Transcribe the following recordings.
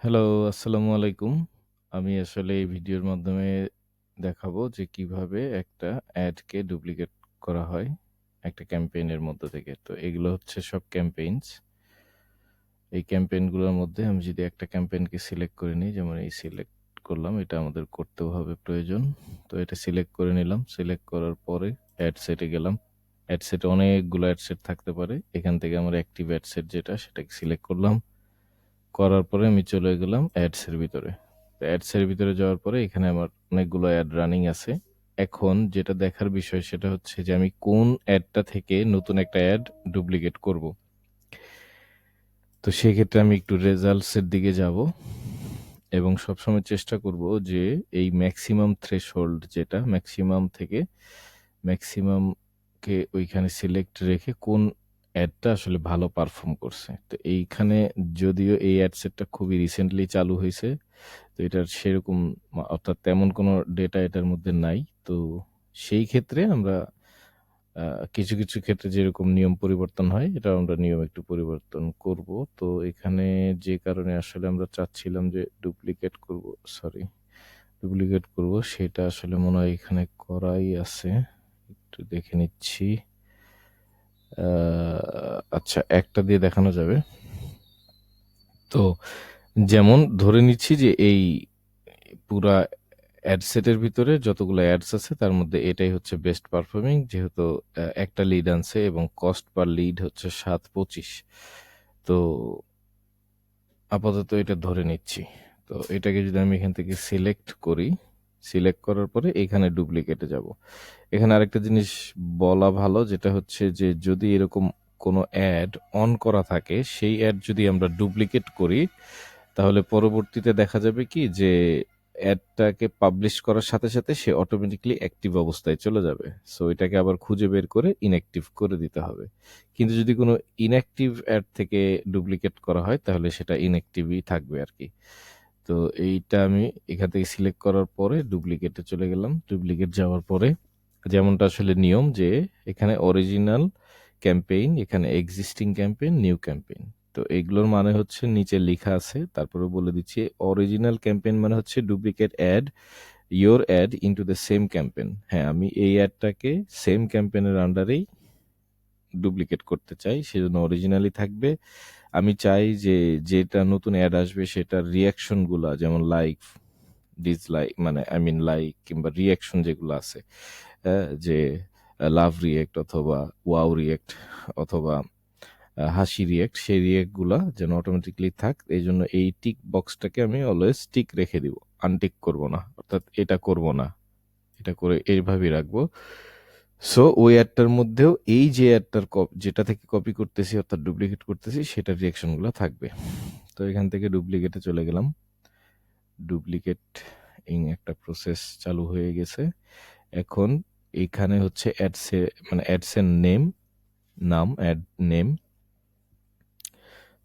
Hello, আসসালামু আলাইকুম। আমি আসলে এই ভিডিওর মাধ্যমে দেখাবো যে কিভাবে একটা অ্যাডকে ডুপ্লিকেট করা হয় একটা ক্যাম্পেইনের মধ্য থেকে। তো এগুলো হচ্ছে সব ক্যাম্পেইনস। এই ক্যাম্পেইনগুলোর মধ্যে আমি যদি একটা ক্যাম্পেইনকে সিলেক্ট করে নিই, যেমন এই সিলেক্ট করলাম, এটা আমাদের করতেও হবে প্রয়োজন। তো এটা সিলেক্ট করে নিলাম। সিলেক্ট করার পরে অ্যাড সেটে গেলাম। অ্যাড সেটে অনেকগুলো অ্যাড সেট থাকতে পারে। এখান থেকে আমার অ্যাক্টিভ অ্যাড সেট যেটা সেটাকে সিলেক্ট করলাম। করার পরে আমি চলে গেলাম অ্যাডস এর ভিতরে। তো অ্যাডস এর ভিতরে যাওয়ার পরে এখানে আমার অনেকগুলো অ্যাড রানিং আছে। এখন যেটা দেখার বিষয় সেটা হচ্ছে যে আমি কোন অ্যাডটা থেকে নতুন একটা অ্যাড ডুপ্লিকেট করব। তো সেক্ষেত্রে আমি একটু রেজাল্টস এর দিকে যাব এবং সবসময় চেষ্টা করব যে এই ম্যাক্সিমাম থ্রেশহোল্ড যেটা ম্যাক্সিমাম থেকে ম্যাক্সিমামকে ওইখানে সিলেক্ট রেখে কোন অ্যাডটা আসলে ভালো পারফর্ম করছে। তো এইখানে যদিও এই অ্যাড সেটটা খুবই রিসেন্টলি চালু হয়েছে, তো এটার সেরকম অর্থাৎ তেমন কোনো ডেটা এটার মধ্যে নাই। তো সেই ক্ষেত্রে আমরা কিছু ক্ষেত্রে যেরকম নিয়ম পরিবর্তন হয়, এটাও আমরা নিয়ম একটু পরিবর্তন করব। তো এখানে যে কারণে আসলে আমরা চাচ্ছিলাম যে ডুপ্লিকেট করব সেটা আসলে মনে হয় এখানে করাই আছে। একটু দেখে নিচ্ছি। আচ্ছা, একটা দিয়ে দেখানো যাবে। তো যেমন ধরে নিচ্ছি যে এই পুরা অ্যাড সেটের ভিতরে যতগুলো অ্যাডস আছে তার মধ্যে এটাই হচ্ছে বেস্ট পারফর্মিং, যেহেতু একটা লিড আনছে এবং কস্ট পার লিড হচ্ছে 7.25। তো আপাতত এটা ধরে নিচ্ছি। তো এটাকে যদি আমি এখান থেকে সিলেক্ট করি, সিলেক্ট করার পরে এখানে ডুপ্লিকেটে যাব। এখানে আরেকটা জিনিস বলা ভালো, যেটা হচ্ছে যে যদি এরকম কোনো অ্যাড অন করা থাকে, সেই অ্যাড যদি আমরা ডুপ্লিকেট করি তাহলে পরবর্তীতে দেখা যাবে কি যে অ্যাডটাকে পাবলিশ করার সাথে সাথে সে অটোমেটিকলি অ্যাক্টিভ অবস্থায় চলে যাবে। সো এটাকে আবার খুঁজে বের করে ইনঅ্যাক্টিভ করে দিতে হবে। কিন্তু যদি কোনো ইনঅ্যাক্টিভ অ্যাড থেকে ডুপ্লিকেট করা হয় তাহলে সেটা ইনঅ্যাক্টিভই থাকবে আর কি। তো এইটা আমি এখান থেকে সিলেক্ট করার পরে ডুপ্লিকেটে চলে গেলাম। ডুপ্লিকেট যাওয়ার পরে যেমনটা আসলে নিয়ম যে এখানে অরিজিনাল ক্যাম্পেইন, এখানে এক্সিস্টিং ক্যাম্পেইন, নিউ ক্যাম্পেইন। তো এইগুলোর মানে হচ্ছে নিচে লেখা আছে, তারপরে বলে দিচ্ছি। অরিজিনাল ক্যাম্পেইন মানে হচ্ছে duplicate add your ad into the same campaign. হ্যাঁ, আমি এই অ্যাডটাকে সেম ক্যাম্পেইনের আন্ডারেই ডুপ্লিকেট করতে চাই, সেজন্য অরিজিনালি থাকবে। আমি চাই যে যেটা নতুন অ্যাড আসবে সেটার রিয়াকশন গুলা, যেমন লাইক, ডিসলাইক, মানে আই মিন লাইক কিংবা রিয়াকশন যেগুলো আছে, যে লাভ রিয়েক্ট অথবা ওয়াও রিয়েক্ট অথবা হাসি রিয়েক্ট, সেই রিয়েক্টগুলা যেন অটোমেটিকলি থাক। এই জন্য এই টিক বক্সটাকে আমি অলওয়েজ টিক রেখে দিব, আনটিক করব না, অর্থাৎ এটা করব না, এটা করে এইভাবেই রাখবো। সো ওই অ্যাডটার মধ্যেও এই যে অ্যাডটার যেটা থেকে কপি করতেছি অর্থাৎ ডুপ্লিকেট করতেছি সেটার রিয়াকশনগুলো থাকবে। তো এখান থেকে ডুপ্লিকেটে চলে গেলাম। ডুপ্লিকেট একটা প্রসেস চালু হয়ে গেছে। এখন এখানে হচ্ছে মানে অ্যাডসের নাম অ্যাড নেম।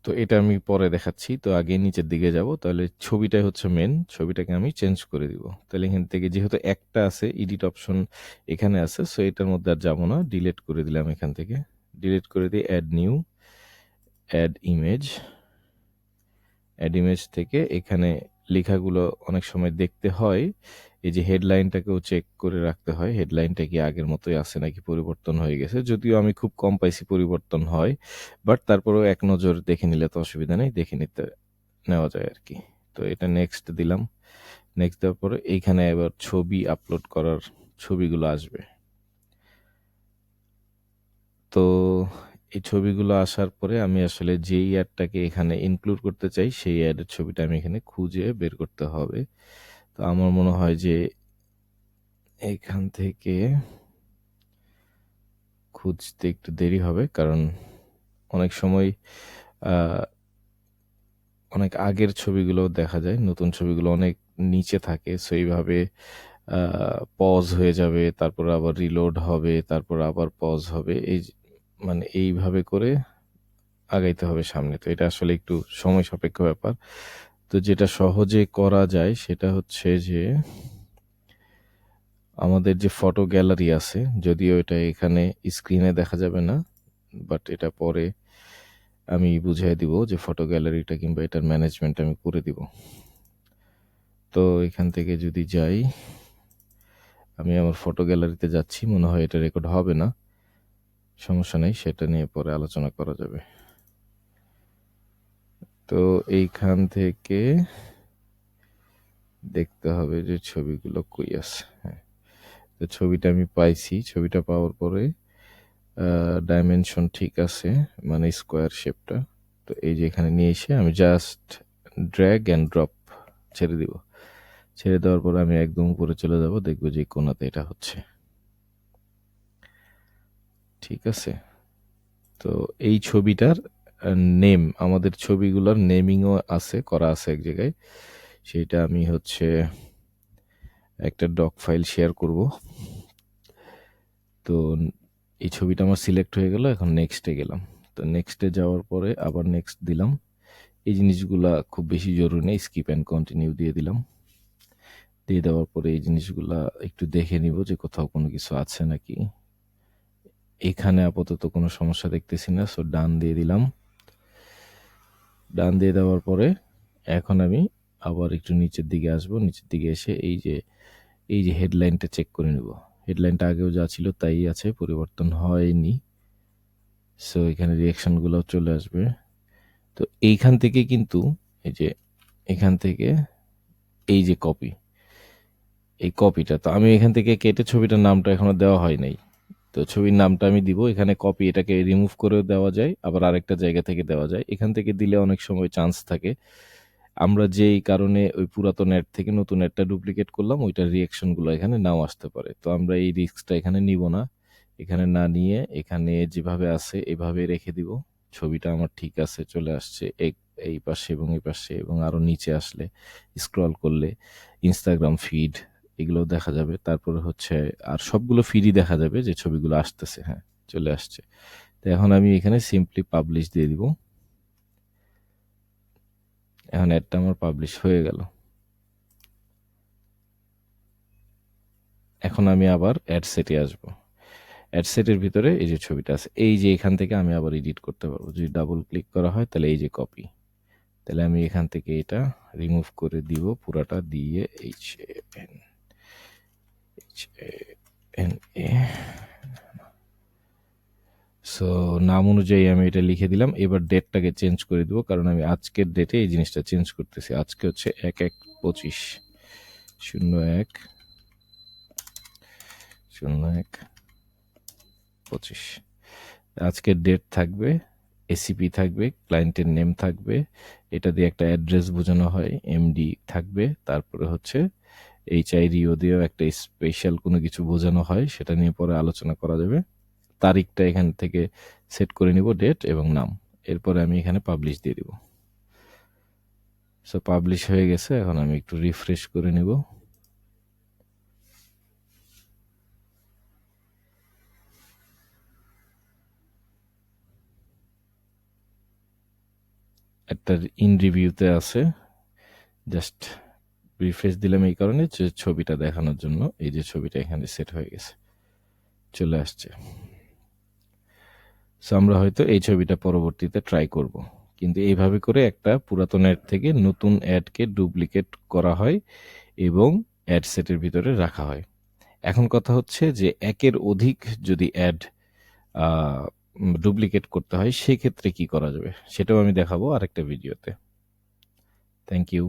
তো এটা আমি পরে দেখাচ্ছি। তো আগে নিচের দিকে যাব, তাহলে ছবিটাই হচ্ছে মেন, ছবিটাকে আমি চেঞ্জ করে দিব। তাহলে এখান থেকে যেহেতু একটা আছে, এডিট অপশন এখানে আছে, সো এটার মধ্যে আর যাবো না, ডিলিট করে দিলাম। এখান থেকে ডিলিট করে দিই, add new, add image. Add image থেকে এখানে লেখাগুলো অনেক সময় দেখতে হয়, এই যে হেডলাইনটাকেও চেক করে রাখতে হয়, হেডলাইনটা কি আগের মতোই আছে নাকি পরিবর্তন হয়ে গেছে। যদিও আমি খুব কম পাইছি পরিবর্তন হয়, বাট তারপরেও এক নজর দেখে নিলে তো অসুবিধা নেই, দেখে নিতে নেওয়া যায় আর কি। তো এটা নেক্সট দিলাম। নেক্সট দেওয়ার পরে এইখানে এবার ছবি আপলোড করার ছবিগুলো আসবে। তো এই ছবিগুলো আসার পরে আমি আসলে যেই অ্যাডটাকে এখানে ইনক্লুড করতে চাই সেই অ্যাডের ছবিটা আমি এখানে খুঁজে বের করতে হবে। তো আমার মনে হয় যে এখান থেকে খুঁজতে একটু দেরি হবে, কারণ অনেক সময় অনেক আগের ছবিগুলো দেখা যায়, নতুন ছবিগুলো অনেক নিচে থাকে। সো এইভাবে পজ হয়ে যাবে, তারপর আবার রিলোড হবে, তারপর আবার পজ হবে, মানে এইভাবে করে আগাইতে হবে সামনে। তো এটা আসলে একটু সময় সাপেক্ষ ব্যাপার। তো যেটা সহজে করা যায় সেটা হচ্ছে যে আমাদের যে ফটো গ্যালারি আছে, যদিও এটা এখানে স্ক্রিনে দেখা যাবে না, বাট এটা পরে আমি বুঝিয়ে দিব যে ফটো গ্যালারিটা কিংবা এটার ম্যানেজমেন্ট আমি করে দিব। তো এখান থেকে যদি যাই, আমি আমার ফটো গ্যালারিতে যাচ্ছি, মনে হয় এটা রেকর্ড হবে না, সমস্যা নেই, সেটা নিয়ে পরে আলোচনা করা যাবে। তো এইখান থেকে দেখতে হবে যে ছবিগুলো কই আছে। হ্যাঁ, তো ছবিটা আমি পাইছি, ছবিটা পাওয়ার পরে ডাইমেনশন ঠিক আছে, মানে স্কোয়ার শেপটা। তো এই যে এখানে নিয়ে এসে আমি জাস্ট ড্র্যাগ অ্যান্ড ড্রপ ছেড়ে দিব। ছেড়ে দেওয়ার পর আমি একদম উপরে চলে যাব, দেখবো যে কোণাতে এটা হচ্ছে। ঠিক আছে, তো এই ছবিটার নেম, আমাদের ছবিগুলোর নেমিংও আছে, করা আছে এক জায়গায়, সেইটা আমি হচ্ছে একটা ডক ফাইল শেয়ার করব। তো এই ছবিটা আমার সিলেক্ট হয়ে গেল, এখন নেক্সটে গেলাম। তো নেক্সটে যাওয়ার পরে আবার নেক্সট দিলাম। এই জিনিসগুলা খুব বেশি জরুরি নেই, স্কিপ অ্যান্ড কন্টিনিউ দিয়ে দিলাম। দিয়ে দেওয়ার পরে এই জিনিসগুলা একটু দেখে নিব যে কোথাও কোনো কিছু আছে নাকি। এখানে আপাতত কোনো সমস্যা দেখতেছি না, সো ডান দিয়ে দিলাম। ডান দিয়ে দেওয়ার পরে এখন আমি আবার একটু নিচের দিকে আসবো, নিচের দিকে এসে এই যে হেডলাইনটা চেক করে নেব। হেডলাইনটা আগেও যা ছিল তাই আছে, পরিবর্তন হয়নি। সো এখানে রিয়াকশনগুলো চলে আসবে। তো এইখান থেকে কিন্তু এই যে এখান থেকে এই যে কপি, এই কপিটা তো আমি এখান থেকে কেটে ছবিটার নামটা এখনো দেওয়া হয় নাই। তো ছবির নামটা আমি দিব এখানে, কপি এটাকে রিমুভ করেও দেওয়া যায়, আবার আরেকটা জায়গা থেকে দেওয়া যায়। এখান থেকে দিলে অনেক সময় চান্স থাকে আমরা যেই কারণে ওই পুরাতন অ্যাড থেকে নতুন অ্যাডটা ডুপ্লিকেট করলাম, ওইটার রিয়াকশনগুলো এখানে নাও আসতে পারে। তো আমরা এই রিস্কটা এখানে নিব না, এখানে না নিয়ে এখানে যেভাবে আছে এভাবে রেখে দিব। ছবিটা আমার ঠিক আছে, চলে আসছে এই পাশে এবং এই পাশে, এবং আরো নিচে আসলে স্ক্রল করলে ইনস্টাগ্রাম ফিড এগুলো দেখা যাবে। তারপরে হচ্ছে আর সবগুলো ফিডই দেখা যাবে যে ছবিগুলো আসতেছে। হ্যাঁ, চলে আসছে। তো এখন আমি এখানে সিম্পলি পাবলিশ দিয়ে দিব। এখন অ্যাডটা আমার পাবলিশ হয়ে গেল। এখন আমি আবার অ্যাড সেটে আসবো। অ্যাড সেটের ভিতরে এই যে ছবিটা আছে, এই যে এখান থেকে আমি আবার এডিট করতে পারবো। যদি ডাবল ক্লিক করা হয় তাহলে এই যে কপি, তাহলে আমি এখান থেকে এটা রিমুভ করে দিব, পুরাটা দিয়ে HANA। সো নাম অনুযায়ী আমি এটা লিখে দিলাম। এবার ডেটটাকে চেঞ্জ করে দিব, কারণ আমি আজকের ডেটে এই জিনিসটা চেঞ্জ করতেছি। আজকে হচ্ছে 1/1/25, 01/01/25। আজকের ডেট থাকবে, এসিপি থাকবে, ক্লায়েন্টের নেম থাকবে, এটা দিয়ে একটা অ্যাড্রেস বোঝানো হয়, এমডি থাকবে, তারপরে হচ্ছে HIRIO দিয়েও একটা স্পেশাল কোনো কিছু বোঝানো হয়, সেটা নিয়ে পরে আলোচনা করা যাবে। তারিখটা এখান থেকে সেট করে নিব, ডেট এবং নাম। এরপরে আমি এখানে পাবলিশ দিয়ে দিব। সো পাবলিশ হয়ে গেছে। এখন আমি একটু রিফ্রেশ করে নিব। একটা ইন রিভিউতে আছে, জাস্ট রিফ্রেশ দিলাম এই কারণে যে ছবিটা দেখানোর জন্য। এই যে ছবিটা এখানে সেট হয়ে গেছে, চলে আসছে। সো আমরা হয়তো এই ছবিটা পরবর্তীতে ট্রাই করব, কিন্তু এইভাবে করে একটা পুরাতন অ্যাড থেকে নতুন অ্যাডকে ডুপ্লিকেট করা হয় এবং অ্যাড সেটের ভিতরে রাখা হয়। এখন কথা হচ্ছে যে একের অধিক যদি অ্যাড ডুপ্লিকেট করতে হয় সেক্ষেত্রে কি করা যাবে, সেটাও আমি দেখাবো আরেকটা ভিডিওতে। Thank you.